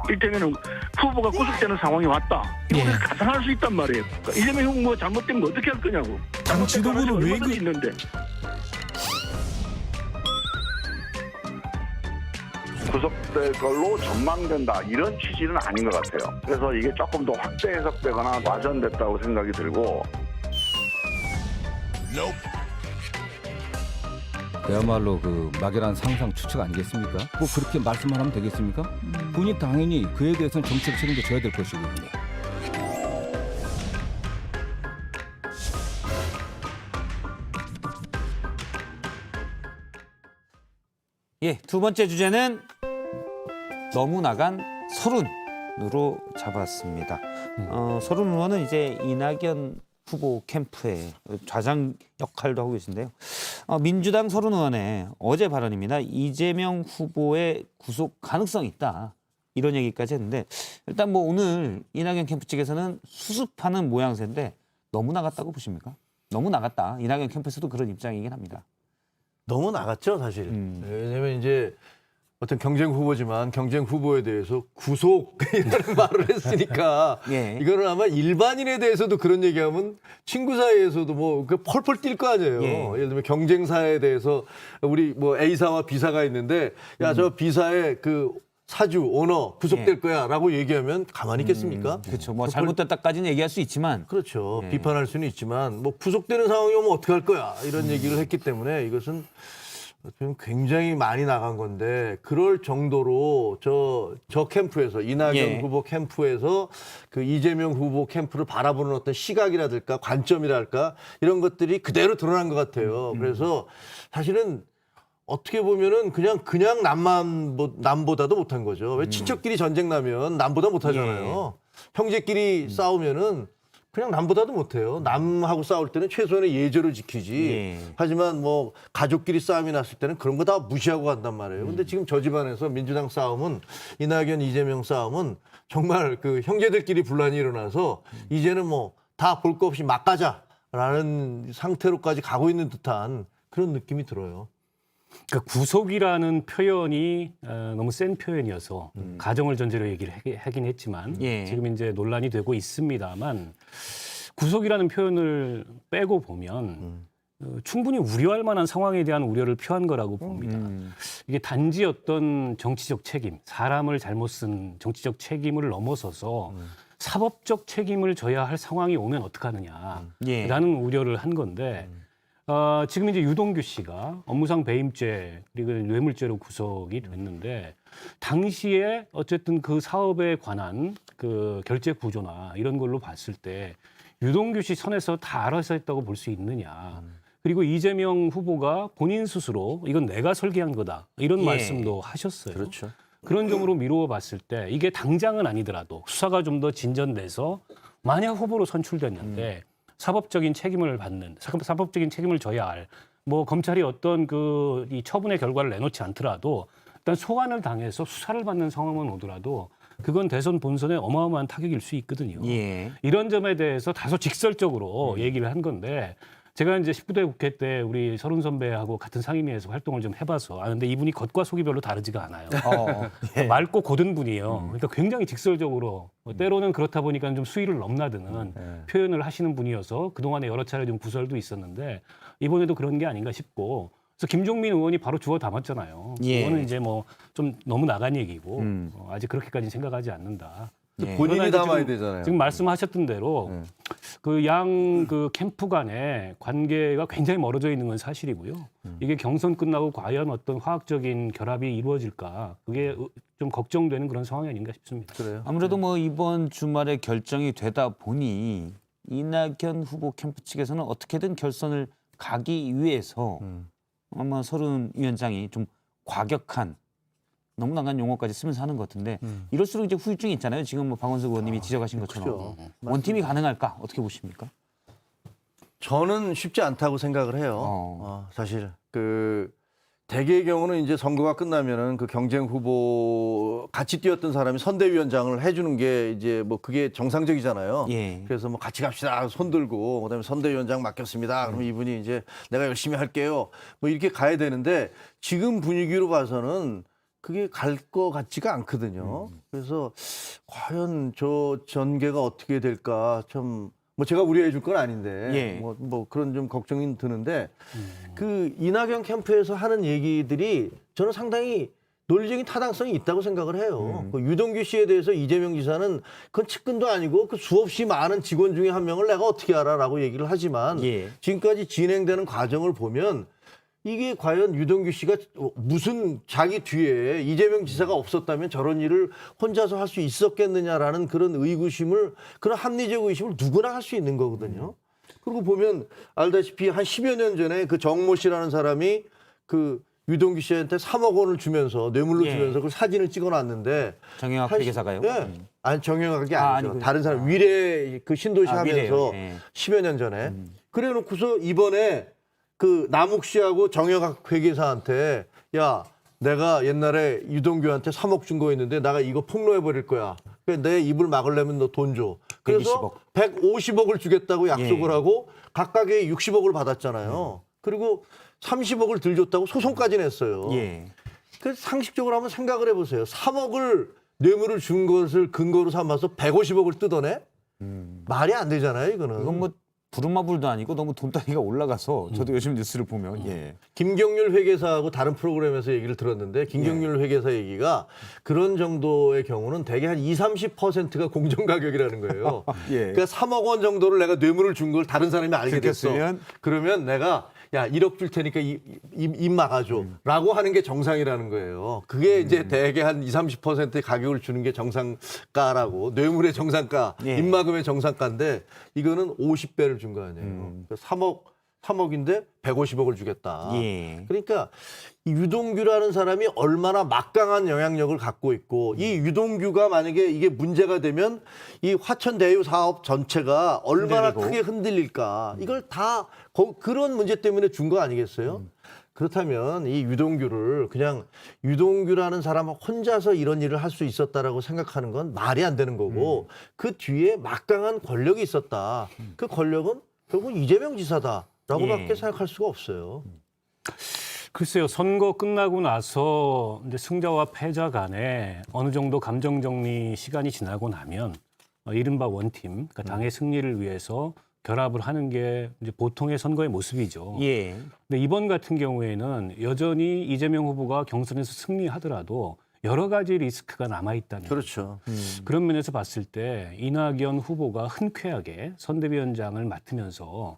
이를테면 후보가 구속되는 상황이 왔다. 이걸 예. 가산할 수 있단 말이에요. 그러니까 이재명 후보 뭐 잘못된 거 어떻게 할 거냐고. 당 지도부는 왜 얼마든지 있는데. 구속될 걸로 전망된다 이런 취지는 아닌 것 같아요. 그래서 이게 조금 더 확대 해석되거나 와전됐다고 생각이 들고 그야말로 그 막연한 상상 추측 아니겠습니까? 뭐 그렇게 말씀만 하면 되겠습니까? 본인이 당연히 그에 대해서는 정책 책임도 져야 될 것이거든요. 예, 두 번째 주제는 너무 나간 서른으로 잡았습니다. 서른 의원은 이제 이낙연 후보 캠프의 좌장 역할도 하고 계신데요. 민주당 서른 의원의 어제 발언입니다. 이재명 후보의 구속 가능성이 있다. 이런 얘기까지 했는데 일단 뭐 오늘 이낙연 캠프 측에서는 수습하는 모양새인데 너무 나갔다고 보십니까? 너무 나갔다. 이낙연 캠프에서도 그런 입장이긴 합니다. 너무 나갔죠, 사실. 왜냐면 이제 어떤 경쟁 후보지만 경쟁 후보에 대해서 구속이라는 말을 했으니까 예. 이거는 아마 일반인에 대해서도 그런 얘기하면 친구 사이에서도 뭐 그 펄펄 뛸 거 아니에요. 예. 예를 들면 경쟁사에 대해서 우리 뭐 A사와 B사가 있는데 야, 저 B사의 그 사주, 오너 구속될 예. 거야라고 얘기하면 가만히 있겠습니까? 그렇죠. 뭐 잘못됐다까지는 얘기할 수 있지만 그렇죠. 예. 비판할 수는 있지만 뭐 구속되는 상황이 오면 어떻게 할 거야 이런 얘기를 했기 때문에 이것은 굉장히 많이 나간 건데 그럴 정도로 저 캠프에서 이낙연 예. 후보 캠프에서 그 이재명 후보 캠프를 바라보는 어떤 시각이라든가 관점이랄까 이런 것들이 그대로 드러난 것 같아요. 그래서 사실은 어떻게 보면은 그냥 남보다도 못한 거죠. 왜 친척끼리 전쟁 나면 남보다 못하잖아요. 형제끼리 싸우면은 그냥 남보다도 못해요. 남하고 싸울 때는 최소한의 예절을 지키지. 예. 하지만 뭐 가족끼리 싸움이 났을 때는 그런 거 다 무시하고 간단 말이에요. 근데 지금 저 집안에서 민주당 싸움은 이낙연, 이재명 싸움은 정말 그 형제들끼리 분란이 일어나서 이제는 뭐 다 볼 거 없이 막 가자라는 상태로까지 가고 있는 듯한 그런 느낌이 들어요. 그러니까 구속이라는 표현이 너무 센 표현이어서 가정을 전제로 얘기를 하긴 했지만 예. 지금 이제 논란이 되고 있습니다만 구속이라는 표현을 빼고 보면 충분히 우려할 만한 상황에 대한 우려를 표한 거라고 봅니다. 이게 단지 어떤 정치적 책임, 사람을 잘못 쓴 정치적 책임을 넘어서서 사법적 책임을 져야 할 상황이 오면 어떡하느냐라는 예. 우려를 한 건데 지금 이제 유동규 씨가 업무상 배임죄 그리고 뇌물죄로 구속이 됐는데 당시에 어쨌든 그 사업에 관한 그 결제 구조나 이런 걸로 봤을 때 유동규 씨 선에서 다 알아서 했다고 볼 수 있느냐. 그리고 이재명 후보가 본인 스스로 이건 내가 설계한 거다. 이런 예. 말씀도 하셨어요. 그렇죠. 그런 점으로 미루어 봤을 때 이게 당장은 아니더라도 수사가 좀 더 진전돼서 만약 후보로 선출됐는데 사법적인 책임을 받는 사법적인 책임을 져야 할 뭐 검찰이 어떤 그 이 처분의 결과를 내놓지 않더라도 일단 소환을 당해서 수사를 받는 상황은 오더라도 그건 대선 본선에 어마어마한 타격일 수 있거든요. 예. 이런 점에 대해서 다소 직설적으로 얘기를 한 건데 제가 이제 19대 국회 때 우리 서른 선배하고 같은 상임위에서 활동을 좀 해봐서 아는데 이분이 겉과 속이 별로 다르지가 않아요. 맑고 고든 분이에요. 그러니까 굉장히 직설적으로 때로는 그렇다 보니까 좀 수위를 넘나드는 표현을 하시는 분이어서 그동안에 여러 차례 좀 구설도 있었는데 이번에도 그런 게 아닌가 싶고 그래서 김종민 의원이 바로 주워 담았잖아요. 예. 그거는 이제 뭐 좀 너무 나간 얘기고 아직 그렇게까지 생각하지 않는다. 예. 본인이 그러나 이제 담아야 지금- 되잖아요. 지금 말씀하셨던 대로 그 양 그 캠프 간의 관계가 굉장히 멀어져 있는 건 사실이고요. 이게 경선 끝나고 과연 어떤 화학적인 결합이 이루어질까 그게 좀 걱정되는 그런 상황이 아닌가 싶습니다. 그래요. 아무래도 뭐 이번 주말에 결정이 되다 보니 이낙연 후보 캠프 측에서는 어떻게든 결선을 가기 위해서 아마 서른 위원장이 좀 과격한 너무 나간 용어까지 쓰면서 하는 것 같은데 이럴수록 이제 후유증이 있잖아요. 지금 뭐 박원석 의원님이 지적하신 것처럼 그렇죠. 원팀이 가능할까 어떻게 보십니까? 저는 쉽지 않다고 생각을 해요. 사실 그 대개의 경우는 이제 선거가 끝나면은 그 경쟁 후보 같이 뛰었던 사람이 선대위원장을 해주는 게 이제 뭐 그게 정상적이잖아요. 예. 그래서 뭐 같이 갑시다 손 들고 그다음에 선대위원장 맡겼습니다. 그러면 이분이 이제 내가 열심히 할게요. 뭐 이렇게 가야 되는데 지금 분위기로 봐서는 그게 갈 것 같지가 않거든요. 그래서 과연 저 전개가 어떻게 될까 참 뭐 제가 우려해 줄 건 아닌데 예. 뭐 그런 좀 걱정이 드는데 그 이낙연 캠프에서 하는 얘기들이 저는 상당히 논리적인 타당성이 있다고 생각을 해요. 그 유동규 씨에 대해서 이재명 지사는 그건 측근도 아니고 그 수없이 많은 직원 중에 한 명을 내가 어떻게 알아라고 얘기를 하지만 예. 지금까지 진행되는 과정을 보면 이게 과연 유동규 씨가 무슨 자기 뒤에 이재명 지사가 없었다면 저런 일을 혼자서 할 수 있었겠느냐라는 그런 의구심을, 그런 합리적 의심을 누구나 할 수 있는 거거든요. 그리고 보면 알다시피 한 10여 년 전에 그 정모 씨라는 사람이 그 유동규 씨한테 3억 원을 주면서 뇌물로 예. 주면서 그 사진을 찍어놨는데 정영학 회계사가요? 예. 아니 정영학이 아니죠. 아니군요. 다른 사람 위례 그 신도시 위례요. 하면서 예. 10여 년 전에 그래놓고서 이번에 그 남욱 씨하고 정영학 회계사한테 야 내가 옛날에 유동규한테 3억 준 거 있는데 내가 이거 폭로해 버릴 거야. 그러니까 내 입을 막으려면 너 돈 줘. 그래서 150억을 주겠다고 약속을 예. 하고 각각의 60억을 받았잖아요. 그리고 30억을 들줬다고 소송까지 냈어요. 예. 그래서 상식적으로 한번 생각을 해보세요. 3억을 뇌물을 준 것을 근거로 삼아서 150억을 뜯어내? 말이 안 되잖아요, 이거는. 이건 뭐 부루마블도 아니고 너무 돈 단위가 올라가서 저도 요즘 뉴스를 보면 예. 김경률 회계사하고 다른 프로그램에서 얘기를 들었는데 김경률 회계사 얘기가 그런 정도의 경우는 대개 한 20-30%가 공정 가격이라는 거예요. 예. 그러니까 3억 원 정도를 내가 뇌물을 준 걸 다른 사람이 알게 됐어. 들켰으면? 그러면 내가 야 1억 줄 테니까 입 막아줘 라고 하는 게 정상이라는 거예요. 그게 이제 대개 한 20-30%의 가격을 주는 게 정상가라고, 뇌물의 정상가, 예. 입막음의 정상가인데 이거는 50배를 준 거 아니에요. 3억인데 150억을 주겠다. 예. 그러니까 이 유동규라는 사람이 얼마나 막강한 영향력을 갖고 있고 이 유동규가 만약에 이게 문제가 되면 이 화천대유 사업 전체가 얼마나 흔들리고. 크게 흔들릴까. 이걸 다 그런 문제 때문에 준 거 아니겠어요? 그렇다면 이 유동규를 그냥 유동규라는 사람 혼자서 이런 일을 할 수 있었다라고 생각하는 건 말이 안 되는 거고 그 뒤에 막강한 권력이 있었다. 그 권력은 결국은 이재명 지사다라고밖에 예. 생각할 수가 없어요. 글쎄요, 선거 끝나고 나서 이제 승자와 패자 간에 어느 정도 감정 정리 시간이 지나고 나면 이른바 원팀, 그러니까 당의 승리를 위해서 결합을 하는 게 이제 보통의 선거의 모습이죠. 예. 근데 이번 같은 경우에는 여전히 이재명 후보가 경선에서 승리하더라도 여러 가지 리스크가 남아있다는 그렇죠. 그런 면에서 봤을 때 이낙연 후보가 흔쾌하게 선대위원장을 맡으면서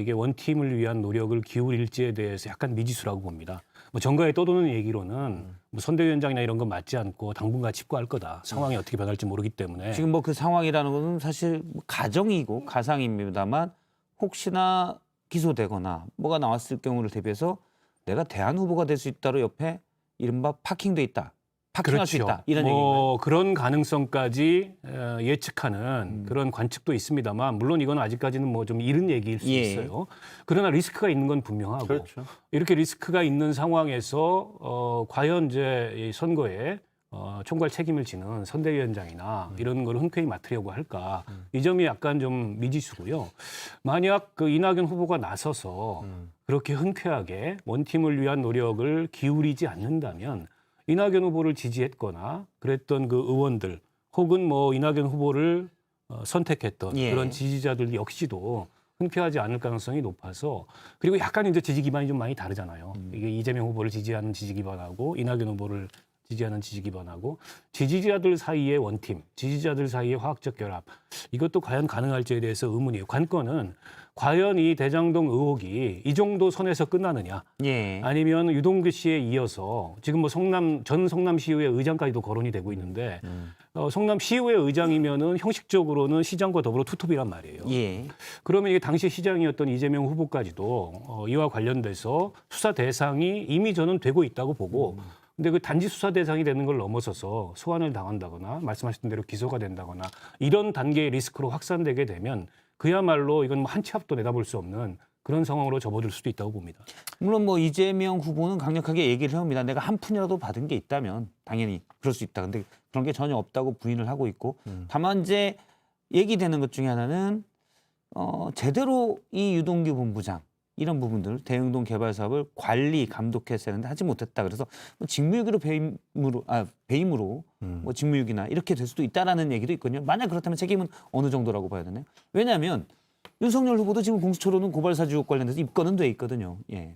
이게 원팀을 위한 노력을 기울일지에 대해서 약간 미지수라고 봅니다. 뭐 정가에 떠도는 얘기로는 뭐 선대위원장이나 이런 건 맞지 않고 당분간 집권할 거다. 상황이 어떻게 변할지 모르기 때문에. 지금 뭐 그 상황이라는 것은 사실 가정이고 가상입니다만 혹시나 기소되거나 뭐가 나왔을 경우를 대비해서 내가 대안 후보가 될 수 있다로 옆에 이른바 파킹돼 있다. 파킹할 수 있다. 이런 얘기인가요? 뭐 그런 가능성까지 예측하는 그런 관측도 있습니다만 물론 이건 아직까지는 뭐 좀 이른 얘기일 수 예. 있어요. 그러나 리스크가 있는 건 분명하고 그렇죠. 이렇게 리스크가 있는 상황에서 과연 이제 이 선거에 총괄 책임을 지는 선대위원장이나 이런 걸 흔쾌히 맡으려고 할까 이 점이 약간 좀 미지수고요. 만약 그 이낙연 후보가 나서서 그렇게 흔쾌하게 원팀을 위한 노력을 기울이지 않는다면 이낙연 후보를 지지했거나 그랬던 그 의원들 혹은 뭐 이낙연 후보를 선택했던 예. 그런 지지자들 역시도 흔쾌하지 않을 가능성이 높아서 그리고 약간 이제 지지 기반이 좀 많이 다르잖아요. 이게 이재명 후보를 지지하는 지지 기반하고 이낙연 후보를 지지하는 지지 기반하고 지지자들 사이의 원팀, 지지자들 사이의 화학적 결합 이것도 과연 가능할지에 대해서 의문이에요. 관건은 과연 이 대장동 의혹이 이 정도 선에서 끝나느냐 예. 아니면 유동규 씨에 이어서 지금 뭐 전 성남시의회 의장까지도 거론이 되고 있는데 성남시의회 의장이면은 형식적으로는 시장과 더불어 투톱이란 말이에요. 예. 그러면 이게 당시 시장이었던 이재명 후보까지도 이와 관련돼서 수사 대상이 이미 저는 되고 있다고 보고 근데 그 단지 수사 대상이 되는 걸 넘어서서 소환을 당한다거나 말씀하셨던 대로 기소가 된다거나 이런 단계의 리스크로 확산되게 되면 그야말로 이건 뭐 한 치 앞도 내다볼 수 없는 그런 상황으로 접어들 수도 있다고 봅니다. 물론 뭐 이재명 후보는 강력하게 얘기를 해옵니다. 내가 한 푼이라도 받은 게 있다면 당연히 그럴 수 있다. 근데 그런 게 전혀 없다고 부인을 하고 있고 다만 이제 얘기되는 것 중에 하나는 제대로 이 유동규 본부장 이런 부분들 대흥동 개발 사업을 관리 감독했어야 하는데 하지 못했다. 그래서 뭐 직무유기로 배임으로 뭐 직무유기나 이렇게 될 수도 있다라는 얘기도 있거든요. 만약 그렇다면 책임은 어느 정도라고 봐야 되나요? 왜냐하면 윤석열 후보도 지금 공수처로는 고발사주 의혹 관련돼서 입건은 돼 있거든요. 예.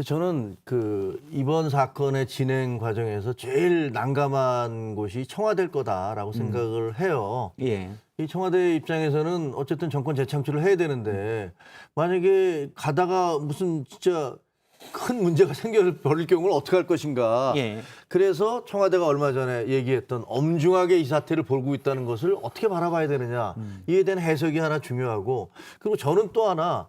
저는 그 이번 사건의 진행 과정에서 제일 난감한 곳이 청와대일 거다라고 생각을 해요. 예. 이 청와대 입장에서는 어쨌든 정권 재창출을 해야 되는데 만약에 가다가 무슨 진짜 큰 문제가 생겨버릴 경우는 어떻게 할 것인가. 예. 그래서 청와대가 얼마 전에 얘기했던 엄중하게 이 사태를 보고 있다는 것을 어떻게 바라봐야 되느냐. 이에 대한 해석이 하나 중요하고 그리고 저는 또 하나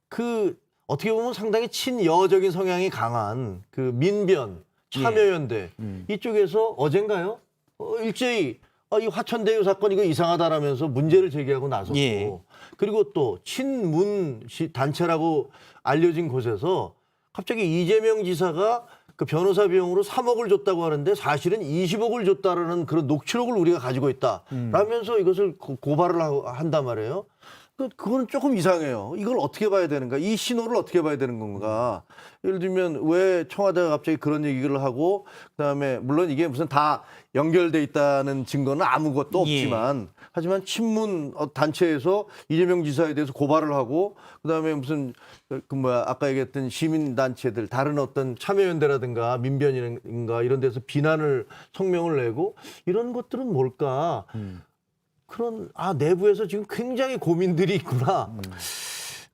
그 어떻게 보면 상당히 친여적인 성향이 강한 그 민변, 참여연대 이쪽에서 어젠가요? 일제히 이 화천대유 사건 이거 이상하다라면서 문제를 제기하고 나섰고 예. 그리고 또 친문 단체라고 알려진 곳에서 갑자기 이재명 지사가 그 변호사 비용으로 3억을 줬다고 하는데 사실은 20억을 줬다라는 그런 녹취록을 우리가 가지고 있다. 라면서 이것을 고발을 한단 말이에요. 그거는 조금 이상해요. 이걸 어떻게 봐야 되는가? 이 신호를 어떻게 봐야 되는 건가? 예를 들면 왜 청와대가 갑자기 그런 얘기를 하고 그다음에 물론 이게 무슨 다 연결돼 있다는 증거는 아무것도 없지만 하지만 친문 단체에서 이재명 지사에 대해서 고발을 하고 그다음에 무슨 아까 얘기했던 시민 단체들 다른 어떤 참여연대라든가 민변인가 이런 데서 비난을 성명을 내고 이런 것들은 뭘까? 그런 내부에서 지금 굉장히 고민들이 있구나.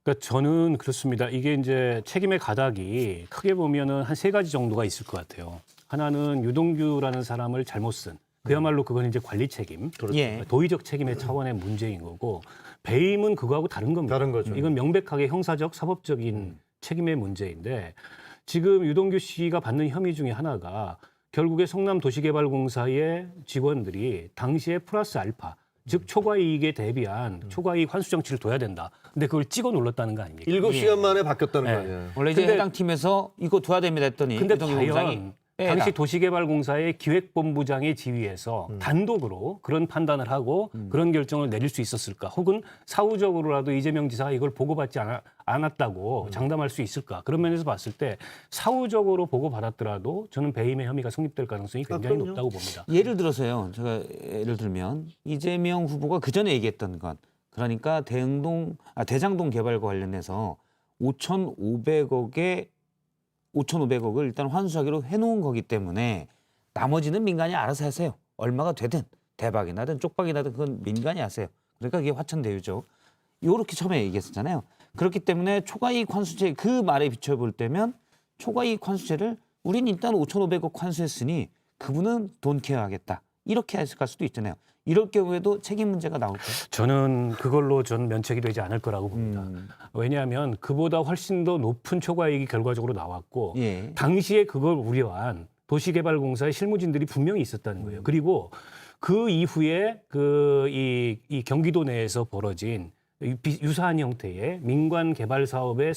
그러니까 저는 그렇습니다. 이게 이제 책임의 가닥이 크게 보면은 한 3가지 정도가 있을 것 같아요. 하나는 유동규라는 사람을 잘못 쓴. 그야말로 그건 이제 관리 책임, 예. 도의적 책임의 차원의 문제인 거고 배임은 그거하고 다른 겁니다. 다른 거죠. 이건 명백하게 형사적, 사법적인 책임의 문제인데 지금 유동규 씨가 받는 혐의 중에 하나가 결국에 성남도시개발공사의 직원들이 당시에 플러스 알파 즉 초과이익에 대비한 초과이익 환수 정치를 둬야 된다. 근데 그걸 찍어 눌렀다는 거 아닙니까? 7시간 만에 바뀌었다는 거 아니에요. 원래 이제 근데- 해당 팀에서 이거 둬야 됩니다 했더니 근데 유동규 본부장이 과연 빼라. 당시 도시개발공사의 기획본부장의 지위에서 단독으로 그런 판단을 하고 그런 결정을 내릴 수 있었을까? 혹은 사후적으로라도 이재명 지사가 이걸 보고받지 않았다고 장담할 수 있을까? 그런 면에서 봤을 때 사후적으로 보고받았더라도 저는 배임의 혐의가 성립될 가능성이 굉장히 그럼요. 높다고 봅니다. 예를 들어서요. 제가 예를 들면 이재명 후보가 그 전에 얘기했던 것, 그러니까 대장동 개발과 관련해서 5,500억을 일단 환수하기로 해놓은 거기 때문에 나머지는 민간이 알아서 하세요. 얼마가 되든 대박이 나든 쪽박이 나든 그건 민간이 하세요. 그러니까 그게 화천대유죠. 요렇게 처음에 얘기했었잖아요. 그렇기 때문에 초과이익 환수제 그 말에 비춰볼 때면 초과이익 환수제를 우린 일단 5,500억 환수했으니 그분은 돈 케어하겠다. 이렇게 해석할 수도 있잖아요. 이럴 경우에도 책임 문제가 나올까요? 저는 그걸로 전 면책이 되지 않을 거라고 봅니다. 왜냐하면 그보다 훨씬 더 높은 초과이익이 결과적으로 나왔고 예. 당시에 그걸 우려한 도시개발공사의 실무진들이 분명히 있었다는 거예요. 그리고 그 이후에 이 경기도 내에서 벌어진 유사한 형태의 민관 개발 사업의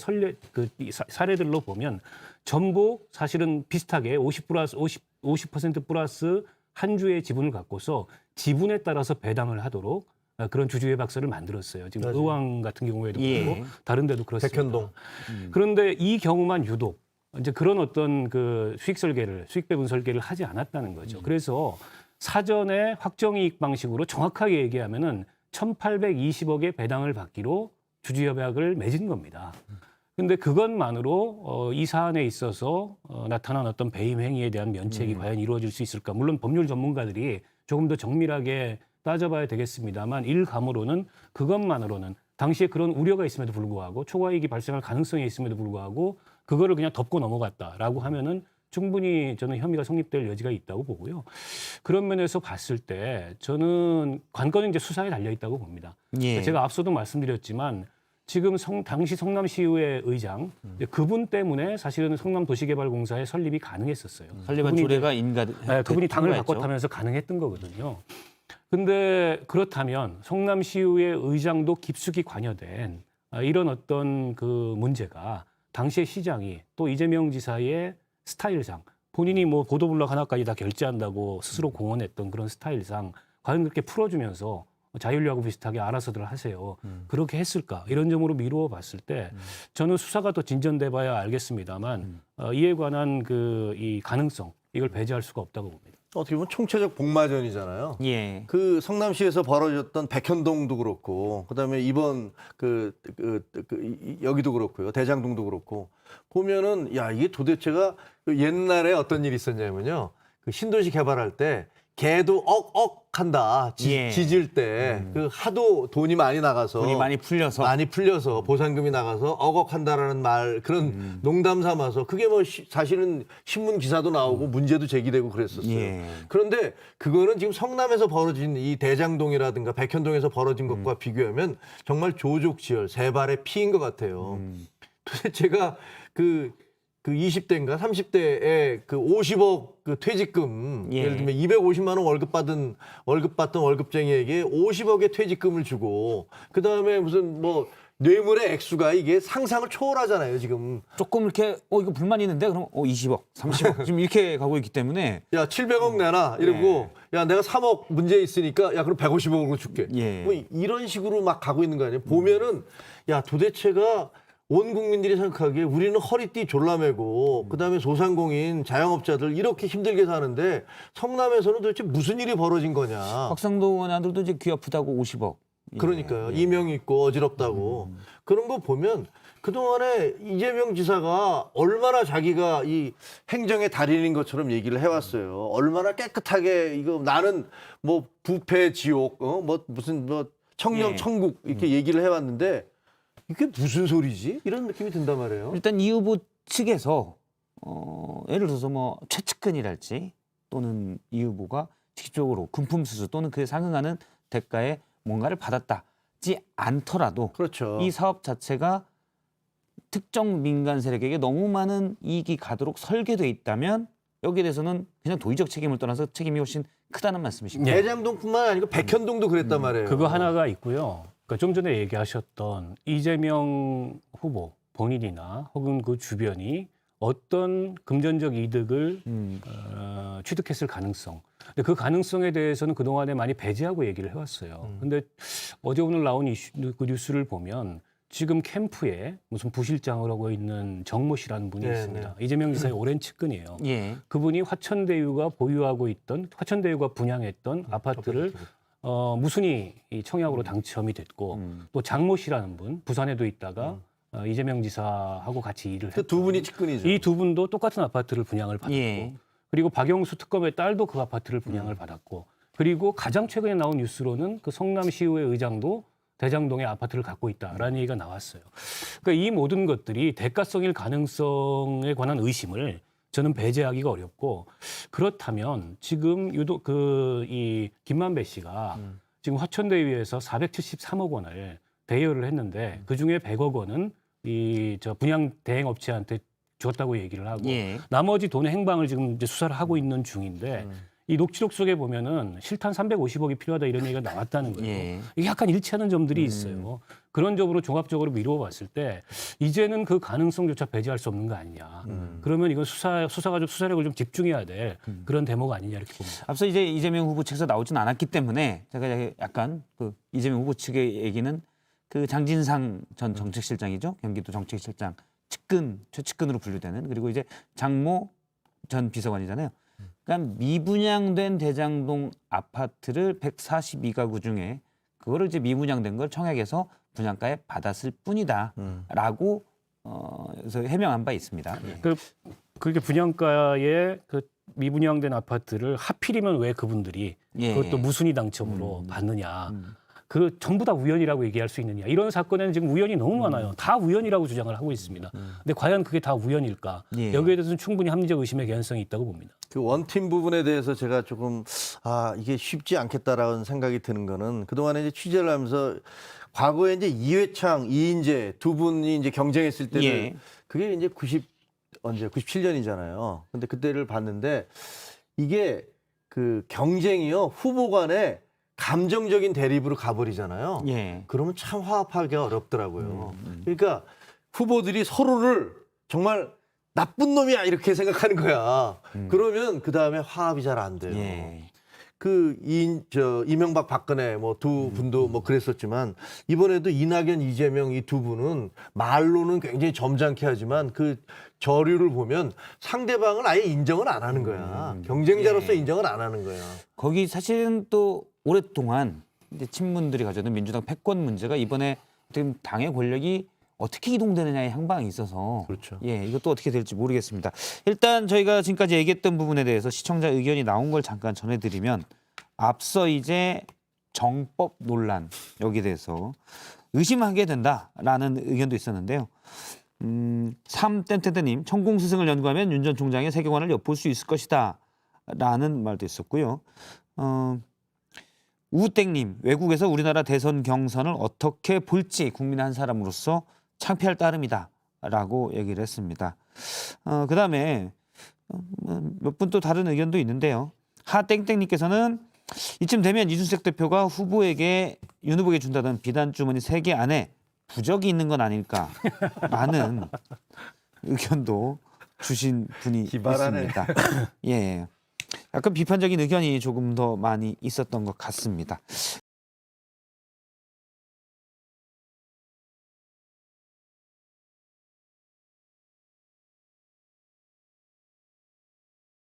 사례들로 보면 전부 사실은 비슷하게 50% 플러스 한 주의 지분을 갖고서 지분에 따라서 배당을 하도록 그런 주주의 박서를 만들었어요. 지금 맞아요. 의왕 같은 경우에도 예. 그렇고 다른 데도 그렇습니다. 백현동. 그런데 이 경우만 유독 이제 그런 어떤 그 수익 배분 설계를 하지 않았다는 거죠. 그래서 사전에 확정이익 방식으로 정확하게 얘기하면은 1,820억의 배당을 받기로 주주협약을 맺은 겁니다. 근데 그것만으로 이 사안에 있어서 나타난 어떤 배임 행위에 대한 면책이 과연 이루어질 수 있을까? 물론 법률 전문가들이 조금 더 정밀하게 따져봐야 되겠습니다만 일감으로는 그것만으로는 당시에 그런 우려가 있음에도 불구하고 초과이익이 발생할 가능성이 있음에도 불구하고 그거를 그냥 덮고 넘어갔다라고 하면은 충분히 저는 혐의가 성립될 여지가 있다고 보고요. 그런 면에서 봤을 때 저는 관건은 이제 수사에 달려 있다고 봅니다. 예. 제가 앞서도 말씀드렸지만 지금 당시 성남시의회 의장 그분 때문에 사실은 성남도시개발공사의 설립이 가능했었어요. 설립한 그분이 조례가 그분이 당을 통과했죠. 바꿨다면서 가능했던 거거든요. 근데 그렇다면 성남시의회 의장도 깊숙이 관여된 이런 어떤 그 문제가 당시의 시장이 또 이재명 지사의 스타일상 본인이 뭐 보도블록 하나까지 다 결제한다고 스스로 공언했던 그런 스타일상 과연 그렇게 풀어주면서 자율하고 비슷하게 알아서들 하세요. 그렇게 했을까? 이런 점으로 미루어 봤을 때 저는 수사가 더 진전돼 봐야 알겠습니다만 이에 관한 이 가능성 이걸 배제할 수가 없다고 봅니다. 어떻게 보면 총체적 복마전이잖아요. 예. 그 성남시에서 벌어졌던 백현동도 그렇고, 그다음에 이번 여기도 그렇고요, 대장동도 그렇고 보면은 야 이게 도대체가 옛날에 어떤 일이 있었냐면요, 그 신도시 개발할 때 개도 억억 한다 예. 지질 때 그 하도 돈이 많이 나가서 돈이 많이 풀려서 보상금이 나가서 억억한다라는 말 그런 농담 삼아서 그게 뭐 사실은 신문 기사도 나오고 문제도 제기되고 그랬었어요. 예. 그런데 그거는 지금 성남에서 벌어진 이 대장동이라든가 백현동에서 벌어진 것과 비교하면 정말 조족지열 세 발의 피인 것 같아요. 도대체가 그 20대인가 30대에 그 50억 그 퇴직금 예. 예를 들면 250만 원 월급 받던 월급쟁이에게 50억의 퇴직금을 주고 그다음에 무슨 뭐 뇌물의 액수가 이게 상상을 초월하잖아요, 지금. 조금 이렇게 이거 불만이 있는데 그럼 20억, 30억 지금 이렇게 가고 있기 때문에 야, 700억 내놔 이러고 야, 내가 3억 문제 있으니까 야, 그럼 150억으로 줄게. 예. 뭐 이런 식으로 막 가고 있는 거 아니에요? 보면은 야, 도대체가 온 국민들이 생각하기에 우리는 허리띠 졸라매고 그다음에 소상공인 자영업자들 이렇게 힘들게 사는데 성남에서는 도대체 무슨 일이 벌어진 거냐. 박상도 원안들도 이제 귀 아프다고 50억. 그러니까요. 이명 있고 어지럽다고. 그런 거 보면 그동안에 이재명 지사가 얼마나 자기가 이 행정의 달인인 것처럼 얘기를 해왔어요. 얼마나 깨끗하게 이거 나는 뭐 부패 지옥, 뭐 무슨 뭐 청렴 예. 천국 이렇게 얘기를 해왔는데 이게 무슨 소리지? 이런 느낌이 든단 말이에요. 일단 이 후보 측에서 예를 들어서 뭐 최측근이랄지 또는 이 후보가 직접적으로 금품수수 또는 그에 상응하는 대가에 뭔가를 받았다지 않더라도 그렇죠. 이 사업 자체가 특정 민간 세력에게 너무 많은 이익이 가도록 설계돼 있다면 여기에 대해서는 그냥 도의적 책임을 떠나서 책임이 훨씬 크다는 말씀이십니다. 대장동뿐만 아니고 백현동도 그랬단 말이에요. 그거 하나가 있고요. 그러니까 좀 전에 얘기하셨던 이재명 후보 본인이나 혹은 그 주변이 어떤 금전적 이득을 취득했을 가능성. 근데 그 가능성에 대해서는 그동안에 많이 배제하고 얘기를 해왔어요. 근데 어제 오늘 나온 그 뉴스를 보면 지금 캠프에 무슨 부실장을 하고 있는 정모 씨라는 분이 네, 있습니다. 이재명 지사의 오랜 측근이에요. 예. 그분이 화천대유가 보유하고 있던 화천대유가 분양했던 아파트를 무순히 이 청약으로 당첨이 됐고 또 장모 씨라는 분 부산에도 있다가 이재명 지사하고 같이 일을 그 했고 두 분이 측근이죠. 이 두 분도 똑같은 아파트를 분양을 받았고 예. 그리고 박영수 특검의 딸도 그 아파트를 분양을 받았고 그리고 가장 최근에 나온 뉴스로는 그 성남시의회 의장도 대장동에 아파트를 갖고 있다라는 얘기가 나왔어요. 그러니까 이 모든 것들이 대가성일 가능성에 관한 의심을 저는 배제하기가 어렵고 그렇다면 지금 유독 이 김만배 씨가 지금 화천대유에서 473억 원을 대여를 했는데 그 중에 100억 원은 저 분양 대행 업체한테 줬다고 얘기를 하고 예. 나머지 돈의 행방을 지금 이제 수사를 하고 있는 중인데 이 녹취록 속에 보면은 실탄 350억이 필요하다 이런 얘기가 나왔다는 거예요. 예. 이게 약간 일치하는 점들이 있어요. 그런 점으로 종합적으로 미루어 봤을 때 이제는 그 가능성조차 배제할 수 없는 거 아니냐. 그러면 이건 수사가 좀 수사력을 좀 집중해야 될 그런 대목 아니냐 이렇게 봅니다. 앞서 이제 이재명 후보 측에서 나오진 않았기 때문에 제가 약간 그 이재명 후보 측의 얘기는 그 장진상 전 정책실장이죠. 경기도 정책실장 최측근으로 분류되는 그리고 이제 장모 전 비서관이잖아요. 그러니까 미분양된 대장동 아파트를 142가구 중에 그거를 이제 미분양된 걸 청약에서 분양가에 받았을 뿐이다라고 그래서 해명한 바 있습니다. 예. 그렇게 분양가에 그 미분양된 아파트를 하필이면 왜 그분들이 예. 그것도 무순위 당첨으로 받느냐. 그 전부 다 우연이라고 얘기할 수 있느냐. 이런 사건에는 지금 우연이 너무 많아요. 다 우연이라고 주장을 하고 있습니다. 근데 과연 그게 다 우연일까? 예. 여기에 대해서는 충분히 합리적 의심의 개연성이 있다고 봅니다. 그 원팀 부분에 대해서 제가 조금 이게 쉽지 않겠다라는 생각이 드는 거는 그동안에 이제 취재를 하면서 과거에 이제 이회창, 이인재 두 분이 이제 경쟁했을 때는 예. 그게 이제 97년이잖아요. 근데 그때를 봤는데 이게 그 경쟁이요 후보 간에 감정적인 대립으로 가버리잖아요. 예. 그러면 참 화합하기가 어렵더라고요. 그러니까 후보들이 서로를 정말 나쁜 놈이야 이렇게 생각하는 거야. 그러면 그 다음에 화합이 잘 안 돼요. 예. 이명박 박근혜 뭐 두 분도 뭐 그랬었지만 이번에도 이낙연 이재명 이 두 분은 말로는 굉장히 점잖게 하지만 그 저류를 보면 상대방을 아예 인정을 안 하는 거야. 경쟁자로서 예. 인정을 안 하는 거야. 거기 사실은 또 오랫동안 이제 친문들이 가져오는 민주당 패권 문제가 이번에 지금 당의 권력이 어떻게 이동되느냐의 향방이 있어서 그렇죠. 예, 이것도 어떻게 될지 모르겠습니다. 일단 저희가 지금까지 얘기했던 부분에 대해서 시청자 의견이 나온 걸 잠깐 전해드리면 앞서 이제 정법 논란 여기에 대해서 의심하게 된다라는 의견도 있었는데요. 3땡땡땡님 천공스승을 연구하면 윤 전 총장의 세계관을 엿볼 수 있을 것이다 라는 말도 있었고요. 우땡님 외국에서 우리나라 대선 경선을 어떻게 볼지 국민의 한 사람으로서 창피할 따름이다 라고 얘기를 했습니다. 그다음에 몇 분 또 다른 의견도 있는데요. 하땡땡님께서는 이쯤 되면 이준석 대표가 후보에게 윤 후보에게 준다던 비단 주머니 3개 안에 부적이 있는 건 아닐까라는 의견도 주신 분이 기발하네. 있습니다. 예, 약간 비판적인 의견이 조금 더 많이 있었던 것 같습니다.